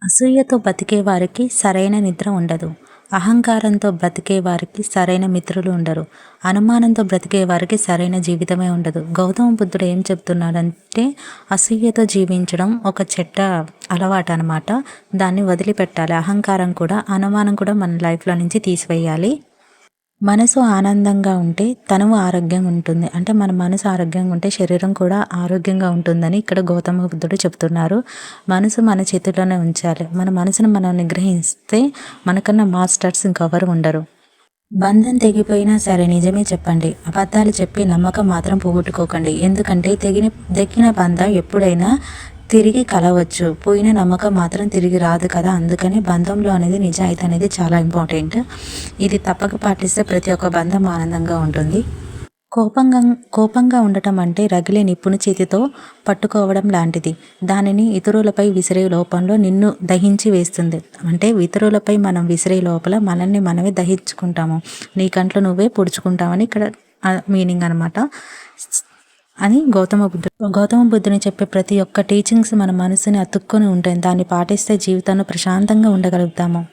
అసూయతో బతికే వారికి సరైన నిద్ర ఉండదు. అహంకారంతో బ్రతికే వారికి సరైన మిత్రులు ఉండరు. అనుమానంతో బ్రతికే వారికి సరైన జీవితమే ఉండదు. గౌతమ బుద్ధుడు ఏం చెప్తున్నాడంటే అసూయతో జీవించడం ఒక చెడ్డ అలవాటు అనమాట. దాన్ని వదిలిపెట్టాలి. అహంకారం కూడా, అనుమానం కూడా మన లైఫ్లో నుంచి తీసివేయాలి. మనసు ఆనందంగా ఉంటే తనువు ఆరోగ్యంగా ఉంటుంది. అంటే మన మనసు ఆరోగ్యంగా ఉంటే శరీరం కూడా ఆరోగ్యంగా ఉంటుందని ఇక్కడ గౌతమ బుద్ధుడు చెప్తున్నారు. మనసు మన చేతుల్లోనే ఉంచాలి. మన మనసును మనం నిగ్రహిస్తే మనకన్నా మాస్టర్స్ ఇంకెవరు ఉండరు. బంధం తెగిపోయినా సరే నిజమే చెప్పండి. అబద్ధాలు చెప్పి నమ్మకం మాత్రం పోగొట్టుకోకండి. ఎందుకంటే తెగిన బంధం ఎప్పుడైనా తిరిగి కలవచ్చు. పోయిన నమ్మకం మాత్రం తిరిగి రాదు కదా. అందుకని బంధంలో అనేది నిజాయితీ అనేది చాలా ఇంపార్టెంట్. ఇది తప్పక పాటిస్తే ప్రతి ఒక్క బంధం ఆనందంగా ఉంటుంది. కోపంగా ఉండటం అంటే రగిలే నిప్పును చేతితో పట్టుకోవడం లాంటిది. దానిని ఇతరులపై విసిరే లోపంలో నిన్ను దహించి వేస్తుంది. అంటే ఇతరులపై మనం విసిరే లోపల మనల్ని మనమే దహించుకుంటాము. నీ కంట్లో నువ్వే పొడుచుకుంటామని ఇక్కడ మీనింగ్ అనమాట అని గౌతమ బుద్ధుని చెప్పే ప్రతి ఒక్క టీచింగ్స్ మన మనసుని అతుక్కొని ఉంటాయి. దాన్ని పాటిస్తే జీవితంలో ప్రశాంతంగా ఉండగలుగుతాము.